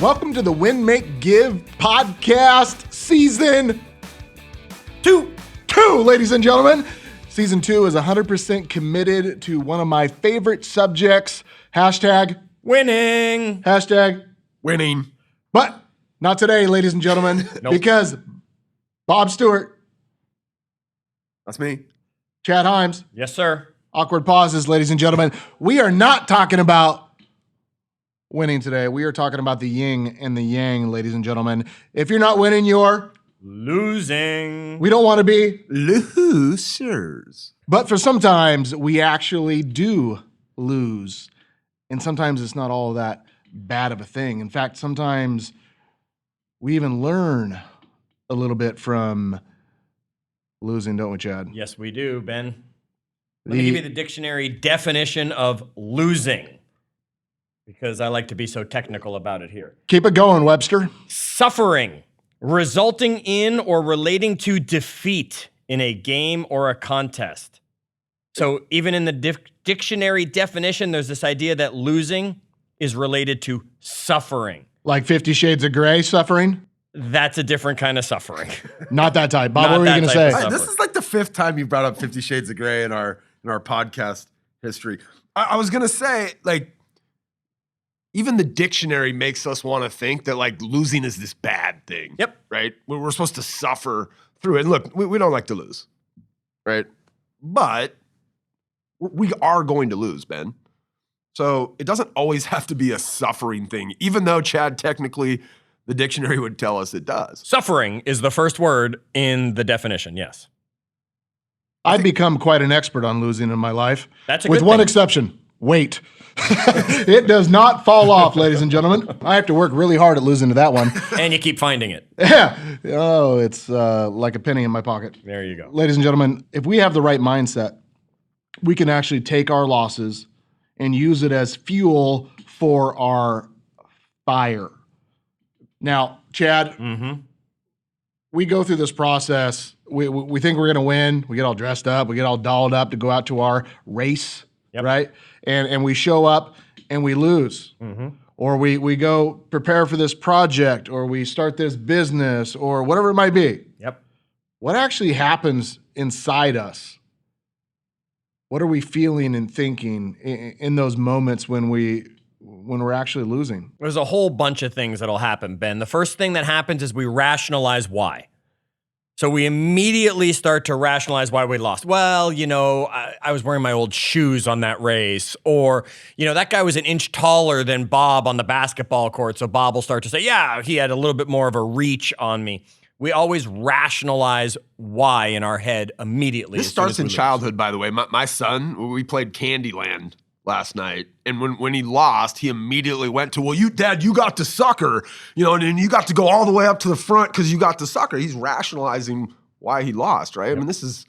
Welcome to the Win, Make, Give podcast season 2, ladies and gentlemen. Season 2 is 100% committed to one of my favorite subjects. Hashtag winning. Hashtag winning. But not today, ladies and gentlemen, Nope. because Bob Stewart, That's me. Chad Hyams, Yes, sir. awkward pauses, ladies and gentlemen. We are not talking about winning today. We are talking about the yin and the yang, ladies and gentlemen. If you're not winning, you're Losing. we don't want to be. Losers. But for sometimes we actually do lose. And sometimes it's not all that bad of a thing. In fact, sometimes we even learn a little bit from losing, don't we, Chad? Yes, we do, Ben. Let me give you the dictionary definition of losing, because I like to be so technical about it here. Keep it going, Webster. Suffering, resulting in or relating to defeat in a game or a contest. So even in the dictionary definition, there's this idea that losing is related to suffering. Like 50 Shades of Grey suffering? That's a different kind of suffering. Not that type. Bob, Not what were you that going to type say? of Hey, Suffer. this is like the 5th time you brought up 50 Shades of Grey in our podcast history. I was gonna say, like, even the dictionary makes us want to think that like losing is this bad thing. Yep. Right? We're supposed to suffer through it. And look, we don't like to lose, right? But we are going to lose, Ben. So it doesn't always have to be a suffering thing, even though, Chad, technically the dictionary would tell us it does. Suffering is the first word in the definition, yes. I've become quite an expert on losing in my life. That's a with good one thing. exception. Weight. It does not fall off, ladies and gentlemen. I have to work really hard at losing to that one. And you keep finding it. Yeah. Oh, it's like a penny in my pocket. There you go. Ladies and gentlemen, if we have the right mindset, we can actually take our losses and use it as fuel for our fire. Now, Chad, we go through this process. We think we're going to win. We get all dressed up. We get all dolled up to go out to our race, Yep. right? And we show up and we lose. Or we go prepare for this project, or we start this business, or whatever it might be. Yep. What actually happens inside us? What are we feeling and thinking in those moments when we're actually losing? There's a whole bunch of things that'll happen, Ben. The first thing that happens is we rationalize why. So we immediately start to rationalize why we lost. Well, you know, I was wearing my old shoes on that race. Or, you know, that guy was an inch taller than Bob on the basketball court. So Bob will start to say, yeah, he had a little bit more of a reach on me. We always rationalize why in our head immediately. This starts in childhood, by the way. My son, we played Candyland last night, and when he lost, he immediately went to, well, Dad, you got the sucker, you know, and you got to go all the way up to the front because you got the sucker. He's rationalizing why he lost, right? Yep. I mean, this is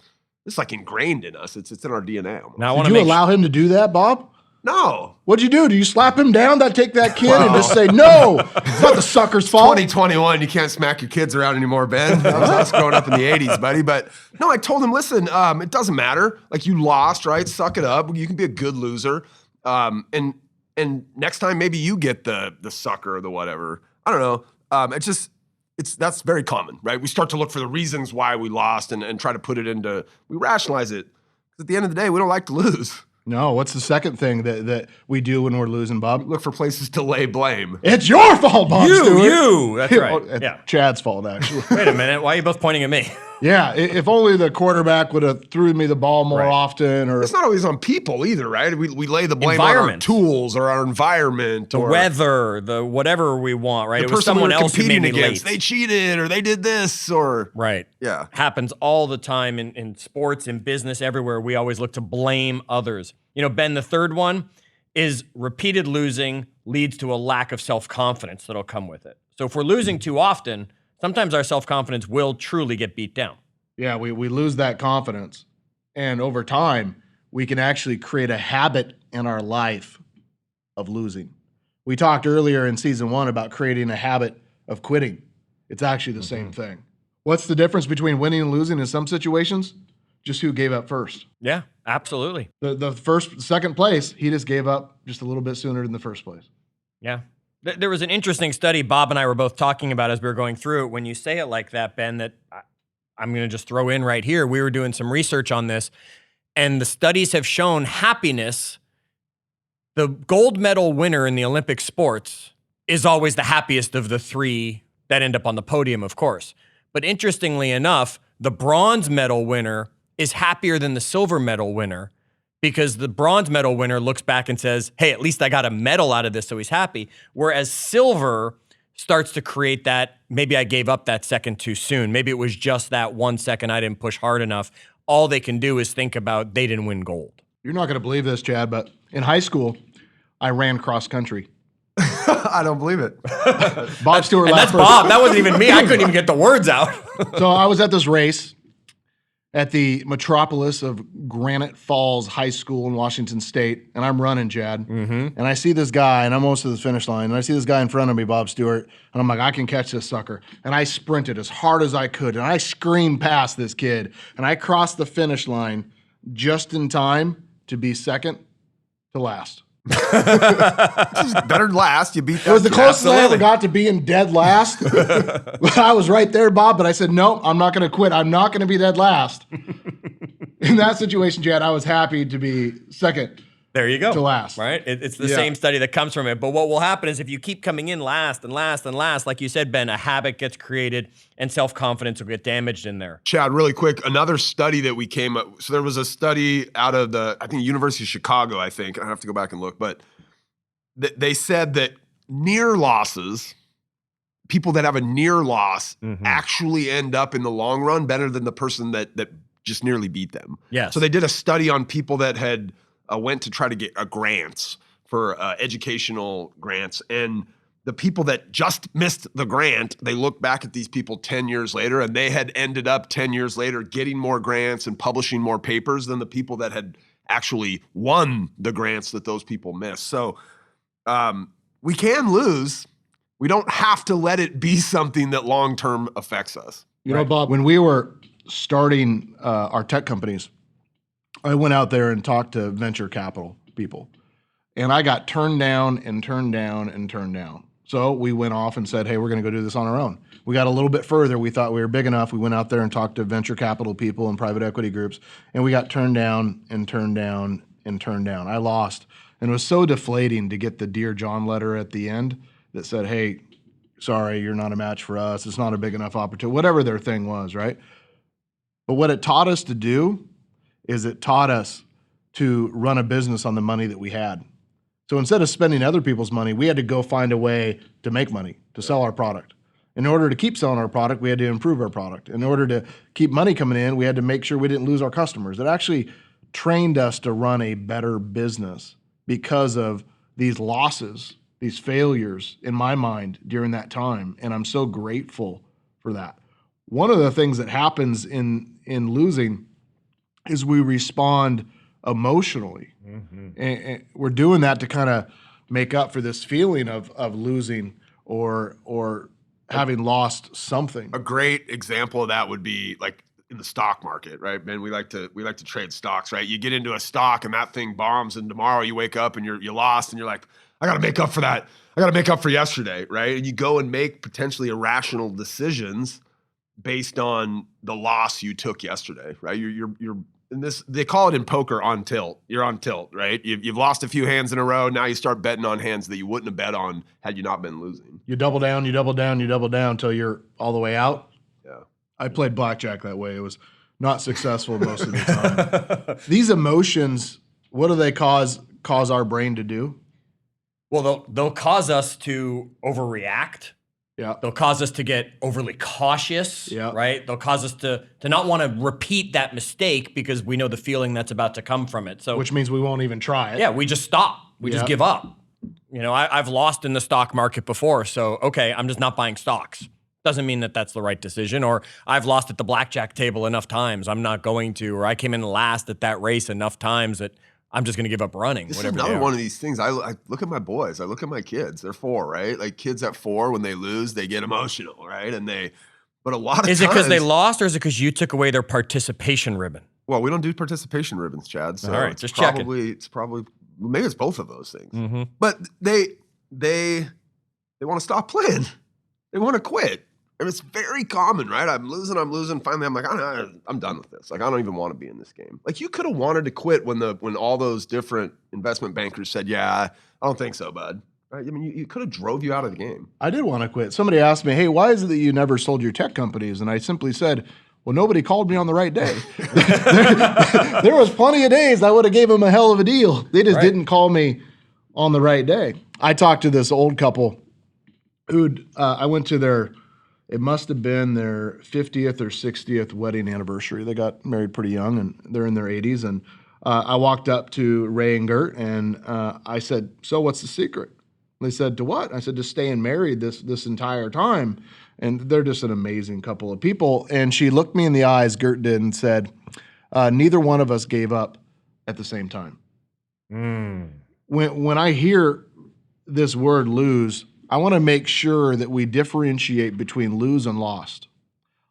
like ingrained in us. It's in our DNA. Almost. Now, I want Did to you allow him to do that, Bob? No. What'd you do? Do you slap him down? Take that kid and just say, no, it's not the sucker's fault. 2021, you can't smack your kids around anymore, Ben. That was us growing up in the 80s, buddy. But no, I told him, listen, it doesn't matter. Like, you lost, right? Suck it up. You can be a good loser. And next time maybe you get the sucker or the whatever. I don't know. That's very common, right? We start to look for the reasons why we lost and try to put it into, we rationalize it. Because at the end of the day, we don't like to lose. No, what's the second thing that we do when we're losing, Bob? Look for places to lay blame. It's your fault, Bob Stewart. You. That's right. Oh, it's Yeah. Chad's fault, actually. Wait a minute. Why are you both pointing at me? Yeah, if only the quarterback would have threw me the ball more Right. often. Or It's not always on people either, right? We lay the blame on our Environment. tools or our environment. The or weather, the whatever we want, right? the It was person we someone were else who made competing me against. late. They cheated or they did this or... Right. Yeah. Happens all the time in sports, in business, everywhere. We always look to blame others. You know, Ben, the third one is repeated losing leads to a lack of self-confidence that'll come with it. So if we're losing too often, sometimes our self-confidence will truly get beat down. yeah, we lose that confidence. And over time, we can actually create a habit in our life of losing. We talked earlier in season 1 about creating a habit of quitting. It's actually the same thing. What's the difference between winning and losing in some situations? Just who gave up first. Yeah, absolutely. The second place, he just gave up just a little bit sooner than the first place. Yeah. There was an interesting study Bob and I were both talking about as we were going through it. When you say it like that, Ben, that I'm going to just throw in right here. We were doing some research on this, and the studies have shown happiness, the gold medal winner in the Olympic sports is always the happiest of the three that end up on the podium, of course. But interestingly enough, the bronze medal winner is happier than the silver medal winner, because the bronze medal winner looks back and says, hey, at least I got a medal out of this, so he's happy. Whereas silver starts to create that, maybe I gave up that second too soon. Maybe it was just that 1 second I didn't push hard enough. All they can do is think about they didn't win gold. You're not going to believe this, Chad, but in high school, I ran cross country. I don't believe it. Bob Stewart. And that's first. Bob. That wasn't even me. I couldn't even get the words out. So I was at this race at the metropolis of Granite Falls High School in Washington State, and I'm running, Chad. And I see this guy, and I'm almost to the finish line, and I see this guy in front of me, Bob Stewart, and I'm like, I can catch this sucker. And I sprinted as hard as I could, and I screamed past this kid, and I crossed the finish line just in time to be second to last. Better last. You beat that. It was the closest I ever Absolutely. got to being dead last. I was right there, Bob, but I said, no, I'm not going to quit. I'm not going to be dead last. In that situation, Chad, I was happy to be second There you go. to last. Right? It's the Yeah. same study that comes from it. But what will happen is if you keep coming in last and last and last, like you said, Ben, a habit gets created and self-confidence will get damaged in there. Chad, really quick, another study that we came up. So there was a study out of I think University of Chicago, I think. I have to go back and look, but they said that near losses, people that have a near loss actually end up in the long run better than the person that just nearly beat them. Yes. So they did a study on people that had went to try to get grants for educational grants, and the people that just missed the grant, they look back at these people 10 years later, and they had ended up 10 years later getting more grants and publishing more papers than the people that had actually won the grants that those people missed. So we can lose. We don't have to let it be something that long-term affects us. You know, Bob, when we were starting our tech companies, I went out there and talked to venture capital people, and I got turned down and turned down and turned down. So we went off and said, hey, we're going to go do this on our own. We got a little bit further. We thought we were big enough. We went out there and talked to venture capital people and private equity groups, and we got turned down and turned down and turned down. I lost, and it was so deflating to get the Dear John letter at the end that said, hey, sorry, you're not a match for us. It's not a big enough opportunity, whatever their thing was, right? But what it taught us to do is it taught us to run a business on the money that we had. So instead of spending other people's money, we had to go find a way to make money, to sell our product. In order to keep selling our product, we had to improve our product. In order to keep money coming in, we had to make sure we didn't lose our customers. It actually trained us to run a better business because of these losses, these failures in my mind during that time. And I'm so grateful for that. One of the things that happens in losing is we respond emotionally. And we're doing that to kind of make up for this feeling of losing or having lost something. A great example of that would be like in the stock market, right? Man, we like to trade stocks, right? You get into a stock and that thing bombs, and tomorrow you wake up and you lost, and you're like, I got to make up for that. I got to make up for yesterday, right? And you go and make potentially irrational decisions based on the loss you took yesterday, right? You're in this, they call it in poker on tilt. You're on tilt, right? You've lost a few hands in a row. Now you start betting on hands that you wouldn't have bet on had you not been losing. You double down, you double down, you double down until you're all the way out. Yeah. I played blackjack that way. It was not successful most of the time. These emotions, what do they cause our brain to do? Well, they'll cause us to overreact. Yeah. They'll cause us to get overly cautious, Yeah. right? They'll cause us to not want to repeat that mistake because we know the feeling that's about to come from it. So Which means we won't even try it. yeah, we just stop. We just Yeah. give up. You know, I've lost in the stock market before, so okay, I'm just not buying stocks. Doesn't mean that that's the right decision. Or I've lost at the blackjack table enough times, I'm not going to. Or I came in last at that race enough times that I'm just going to give up running. This is whatever another they are. one of these things. I look at my boys. I look at my kids. They're 4, right? Like kids at 4, when they lose, they get emotional, right? But a lot of Is it times, because they lost, or is it because you took away their participation ribbon? well, we don't do participation ribbons, Chad. So All right, it's just checking. probably maybe it's both of those things. Mm-hmm. But they they want to stop playing. They want to quit. And it's very common, right? I'm losing. Finally, I'm like, I'm done with this. Like, I don't even want to be in this game. Like, you could have wanted to quit when all those different investment bankers said, yeah, I don't think so, bud. Right? I mean, you could have drove you out of the game. I did want to quit. Somebody asked me, hey, why is it that you never sold your tech companies? And I simply said, well, nobody called me on the right day. there was plenty of days I would have gave them a hell of a deal. They just didn't call me on the right day. I talked to this old couple who I went to it must have been their 50th or 60th wedding anniversary. They got married pretty young, and they're in their 80s. And I walked up to Ray and Gert, and I said, so what's the secret? They said, to what? I said, to staying married this entire time. And they're just an amazing couple of people. And she looked me in the eyes, Gert did, and said, neither one of us gave up at the same time. When I hear this word lose, I want to make sure that we differentiate between lose and lost.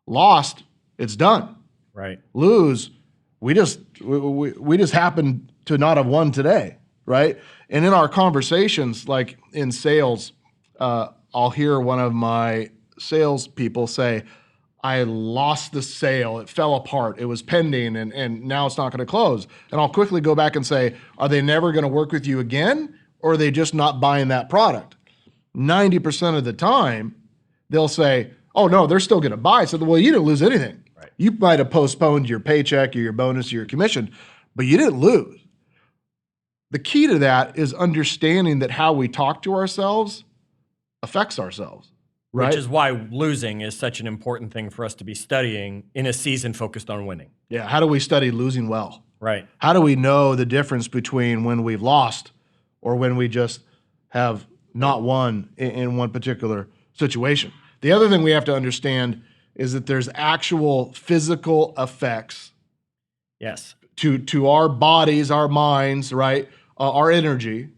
Lost, it's done. Right. Lose, we just happen to not have won today, right? And in our conversations, like in sales, I'll hear one of my salespeople say, I lost the sale. It fell apart. It was pending, and now it's not going to close. And I'll quickly go back and say, are they never going to work with you again, or are they just not buying that product? 90% of the time, they'll say, oh, no, they're still going to buy. So, well, you didn't lose anything. Right. You might have postponed your paycheck or your bonus or your commission, but you didn't lose. The key to that is understanding that how we talk to ourselves affects ourselves. Right? Which is why losing is such an important thing for us to be studying in a season focused on winning. Yeah. How do we study losing well? Right. How do we know the difference between when we've lost or when we just have not won in one particular situation? The other thing we have to understand is that there's actual physical effects. Yes. To our bodies, our minds, right? Our energy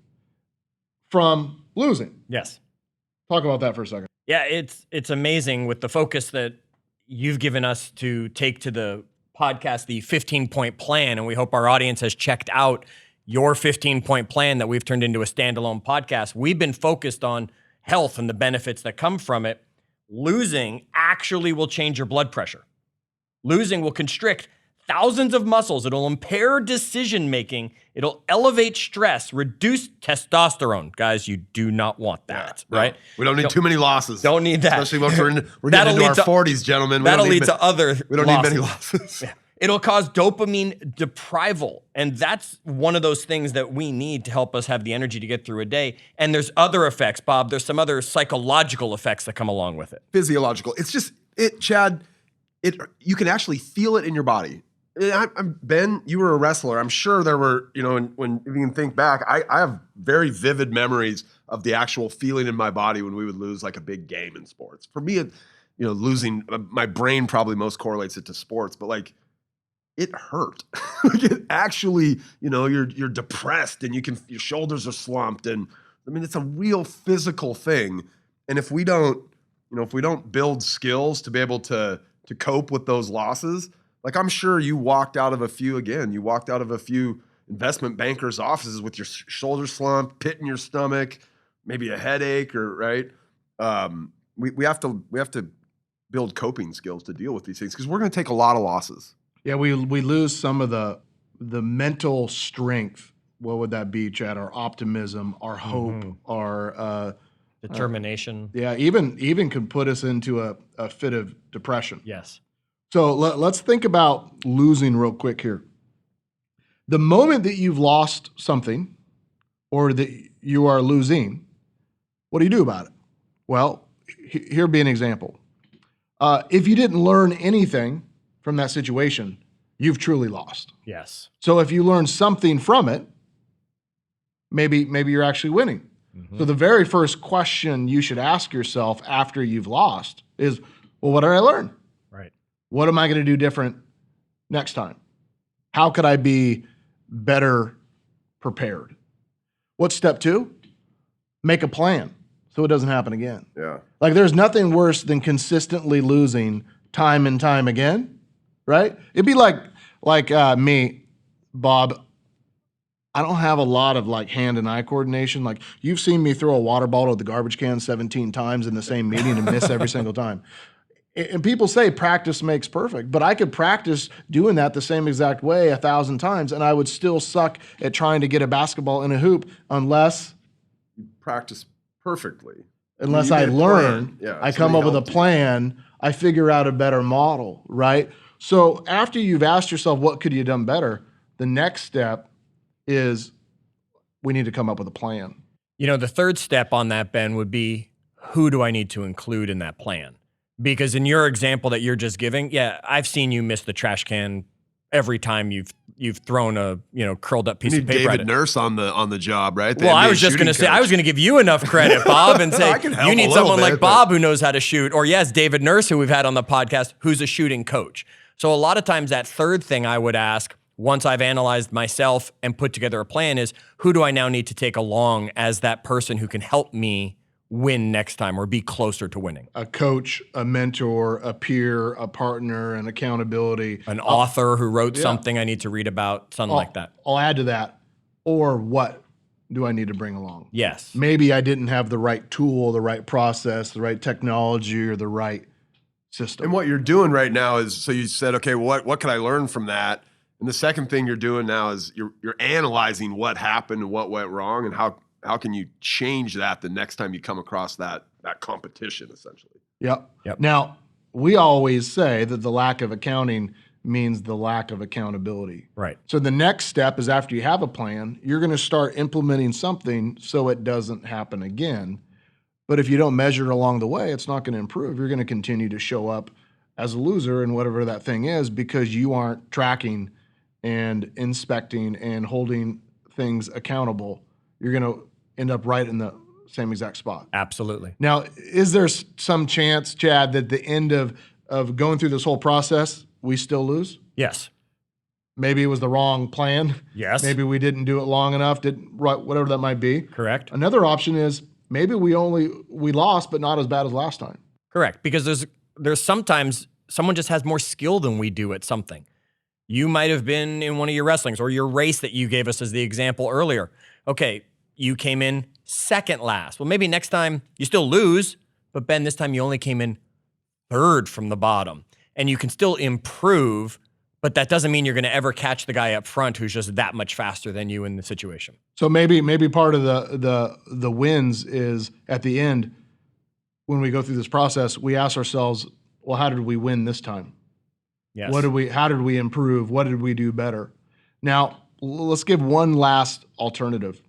from losing. Yes. Talk about that for a second. Yeah, it's amazing with the focus that you've given us to take to the podcast, the 15-point plan, and we hope our audience has checked out your 15-point plan that we've turned into a standalone podcast. We've been focused on health and the benefits that come from it. Losing actually will change your blood pressure. Losing will constrict thousands of muscles. It'll impair decision-making. It'll elevate stress, reduce testosterone. Guys, you do not want that, right? We don't need too many losses. Don't need that. Especially when we're getting into our 40s, gentlemen. That'll lead to other We don't need many losses. Yeah. It'll cause dopamine deprival. And that's one of those things that we need to help us have the energy to get through a day. And there's other effects, Bob. There's some other psychological effects that come along with it. Physiological. It's just, Chad, you can actually feel it in your body. Ben, you were a wrestler. I'm sure there were, when if you can think back, I have very vivid memories of the actual feeling in my body when we would lose like a big game in sports. For me, losing, my brain probably most correlates it to sports, but like it hurt. Like it actually, you're depressed and your shoulders are slumped. And I mean, it's a real physical thing. And if we don't build skills to be able to cope with those losses, like I'm sure you walked out of a few investment bankers' offices with your shoulders slumped, pit in your stomach, maybe a headache, or right. We have to build coping skills to deal with these things because we're going to take a lot of losses. Yeah, we lose some of the mental strength. What would that be, Chad? Our optimism, our hope, our determination. Even could put us into a fit of depression. Yes. So let's think about losing real quick here. The moment that you've lost something or that you are losing, what do you do about it? Well, here'd be an example. If you didn't learn anything from that situation, you've truly lost. Yes. So if you learn something from it, maybe you're actually winning. Mm-hmm. So the very first question you should ask yourself after you've lost is, well, what did I learn? Right. What am I going to do different next time? How could I be better prepared? What's step 2? Make a plan so it doesn't happen again. Yeah. Like there's nothing worse than consistently losing time and time again, right? It'd be like me, Bob. I don't have a lot of like hand and eye coordination. Like you've seen me throw a water bottle at the garbage can 17 times in the same meeting and miss every single time. And people say practice makes perfect, but I could practice doing that the same exact way 1,000 times and I would still suck at trying to get a basketball in a hoop unless Practice perfectly. I You made a learn, plan. Yeah, I come somebody up with a helped you. plan, I figure out a better model, right? So after you've asked yourself, what could you have done better? The next step is we need to come up with a plan. You know, the third step on that, Ben, would be who do I need to include in that plan? Because in your example that you're just giving, yeah, I've seen you miss the trash can every time you've thrown a curled up piece You of need paper at David it. Nurse on the job, right? The Well, I NBA was just going to shooting say, I was coach. going to give you enough credit, Bob, and say I can help you a need little someone like bit, Bob who knows how to shoot, or yes, David Nurse, who we've had on the podcast, who's a shooting coach. So a lot of times that third thing I would ask once I've analyzed myself and put together a plan is who do I now need to take along as that person who can help me win next time or be closer to winning? A coach, a mentor, a peer, a partner, and accountability. An author who wrote something I need to read about, something like that. I'll add to that. Or what do I need to bring along? Yes. Maybe I didn't have the right tool, the right process, the right technology, or the right system. And what you're doing right now is, so you said, okay, well, what can I learn from that? And the second thing you're doing now is you're analyzing what happened and what went wrong and how can you change that the next time you come across that competition, essentially. Yep. Yep. Now, we always say that the lack of accounting means the lack of accountability. Right. So the next step is after you have a plan, you're going to start implementing something so it doesn't happen again. But if you don't measure it along the way, it's not going to improve. You're going to continue to show up as a loser in whatever that thing is because you aren't tracking and inspecting and holding things accountable. You're going to end up right in the same exact spot. Absolutely. Now, is there some chance, Chad, that the end of going through this whole process, we still lose? Yes. Maybe it was the wrong plan. Yes. Maybe we didn't do it long enough, whatever that might be. Correct. Another option is maybe we lost, but not as bad as last time. Correct. Because there's sometimes someone just has more skill than we do at something. You might have been in one of your wrestlings or your race that you gave us as the example earlier. Okay, you came in second last. Well, maybe next time you still lose, but Ben, this time you only came in third from the bottom. And you can still improve, but that doesn't mean you're going to ever catch the guy up front who's just that much faster than you in the situation. So maybe part of the wins is at the end when we go through this process, we ask ourselves, well, how did we win this time? Yes. How did we improve? What did we do better? Now, let's give one last alternative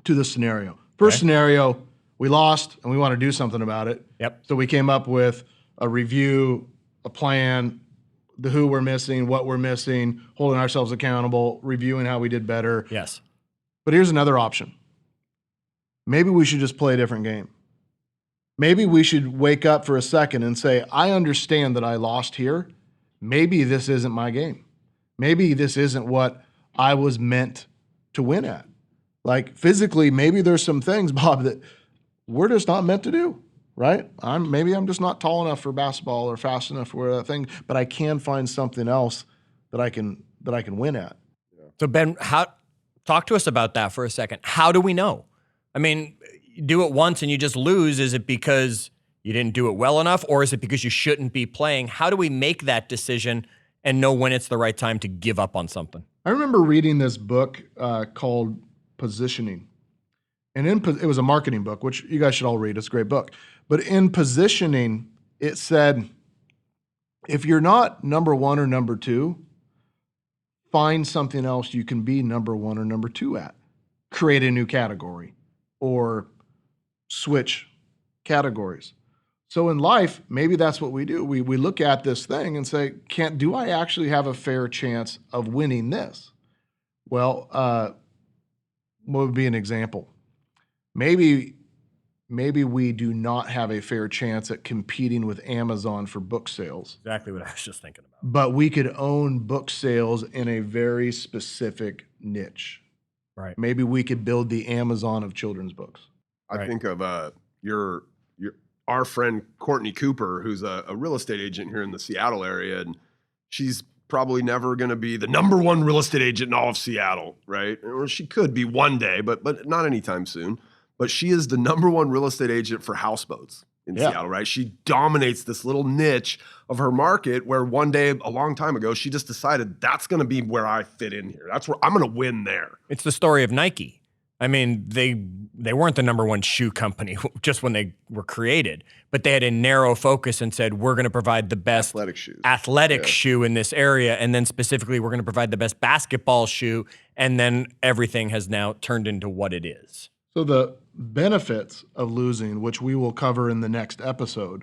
to this scenario. First scenario, we lost and we want to do something about it. Yep. So we came up with a review, a plan, the who we're missing, what we're missing, holding ourselves accountable, reviewing how we did better. Yes. But here's another option. Maybe we should just play a different game. Maybe we should wake up for a second and say, I understand that I lost here. Maybe this isn't my game. Maybe this isn't what I was meant to win at. Like physically, maybe there's some things, Bob, that we're just not meant to do, right? Maybe I'm just not tall enough for basketball or fast enough for that thing, but I can find something else that I can win at. So Ben, talk to us about that for a second. How do we know? I mean, you do it once and you just lose. Is it because you didn't do it well enough, or is it because you shouldn't be playing? How do we make that decision and know when it's the right time to give up on something? I remember reading this book called Positioning. And it was a marketing book, which you guys should all read. It's a great book. But in Positioning, it said, if you're not number one or number two, find something else you can be number one or number two at. Create a new category or switch categories. So in life, maybe that's what we do. We look at this thing and say, do I actually have a fair chance of winning this? Well, what would be an example? Maybe we do not have a fair chance at competing with Amazon for book sales. Exactly what I was just thinking about. But we could own book sales in a very specific niche. Right. Maybe we could build the Amazon of children's books. I think of our friend Courtney Cooper, who's a real estate agent here in the Seattle area, and she's probably never going to be the number one real estate agent in all of Seattle, right? Or she could be one day, but not anytime soon. But she is the number one real estate agent for houseboats in Seattle, right? She dominates this little niche of her market where one day, a long time ago, she just decided that's going to be where I fit in here. That's where I'm going to win there. It's the story of Nike. I mean, they weren't the number one shoe company just when they were created, but they had a narrow focus and said, we're going to provide the best athletic shoe in this area. And then specifically, we're going to provide the best basketball shoe. And then everything has now turned into what it is. So the benefits of losing, which we will cover in the next episode,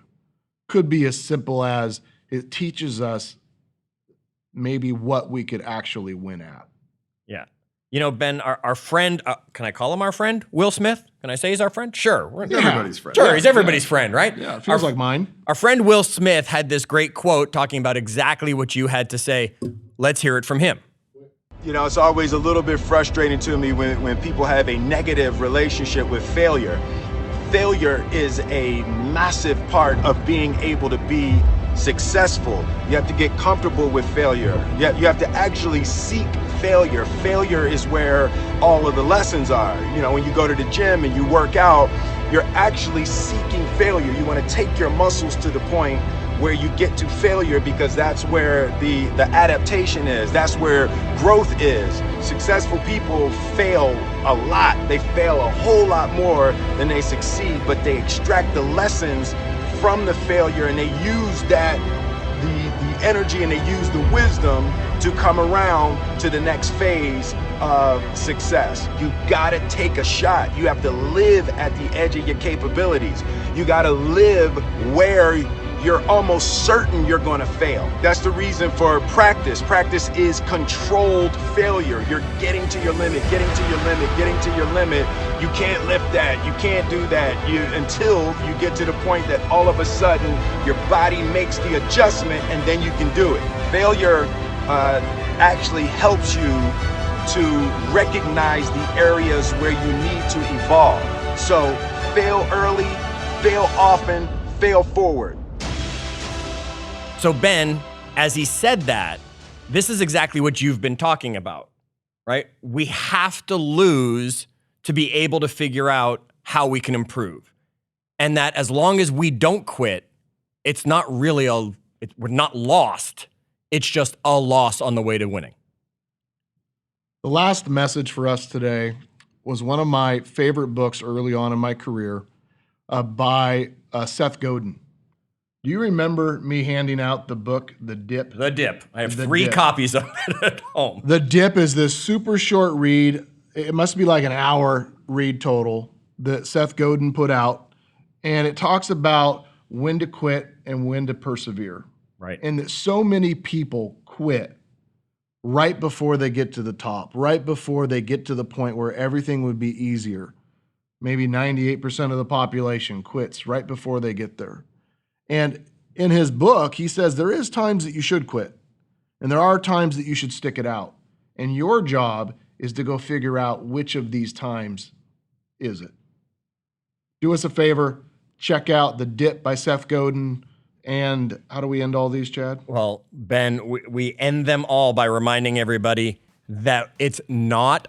could be as simple as it teaches us maybe what we could actually win at. Yeah. You know, Ben, our friend, can I call him our friend? Will Smith? Can I say he's our friend? Sure. He's everybody's friend. Sure, he's everybody's friend, right? Yeah, it feels like mine. Our friend Will Smith had this great quote talking about exactly what you had to say. Let's hear it from him. You know, it's always a little bit frustrating to me when people have a negative relationship with failure. Failure is a massive part of being able to be successful. You have to get comfortable with failure. You have to actually seek failure. Failure is where all of the lessons are. You know, when you go to the gym and you work out, you're actually seeking failure. You want to take your muscles to the point where you get to failure, because that's where the adaptation is. That's where growth is. Successful people fail a lot. They fail a whole lot more than they succeed, but they extract the lessons from the failure and they use that, the energy, and they use the wisdom to come around to the next phase of success. You gotta take a shot. You have to live at the edge of your capabilities. You gotta live where you're almost certain you're gonna fail. That's the reason for practice. Practice is controlled failure. You're getting to your limit, getting to your limit, getting to your limit. You can't lift that, you can't do that, until you get to the point that all of a sudden your body makes the adjustment and then you can do it. Failure actually helps you to recognize the areas where you need to evolve. So fail early, fail often, fail forward. So Ben, as he said that, this is exactly what you've been talking about, right? We have to lose to be able to figure out how we can improve. And that as long as we don't quit, it's not really we're not lost. It's just a loss on the way to winning. The last message for us today was one of my favorite books early on in my career by Seth Godin. Do you remember me handing out the book, The Dip? The Dip. I have 3 copies of it at home. The Dip is this super short read. It must be like an hour read total that Seth Godin put out. And it talks about when to quit and when to persevere. Right. And that so many people quit right before they get to the top, right before they get to the point where everything would be easier. Maybe 98% of the population quits right before they get there. And in his book, he says there is times that you should quit, and there are times that you should stick it out. And your job is to go figure out which of these times is it. Do us a favor, check out The Dip by Seth Godin. And how do we end all these, Chad? Well, Ben, we end them all by reminding everybody that it's not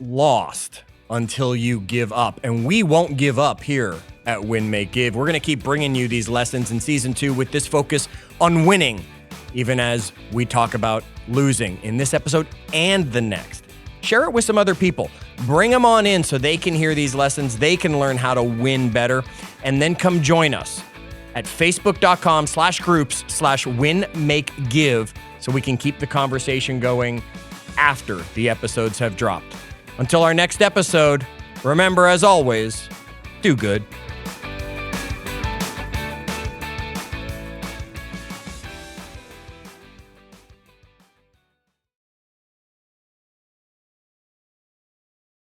lost until you give up. And we won't give up here at Win, Make, Give. We're going to keep bringing you these lessons in season 2 with this focus on winning, even as we talk about losing in this episode and the next. Share it with some other people. Bring them on in so they can hear these lessons. They can learn how to win better. And then come join us at facebook.com/groups/win-make-give so we can keep the conversation going after the episodes have dropped. Until our next episode, remember, as always, do good.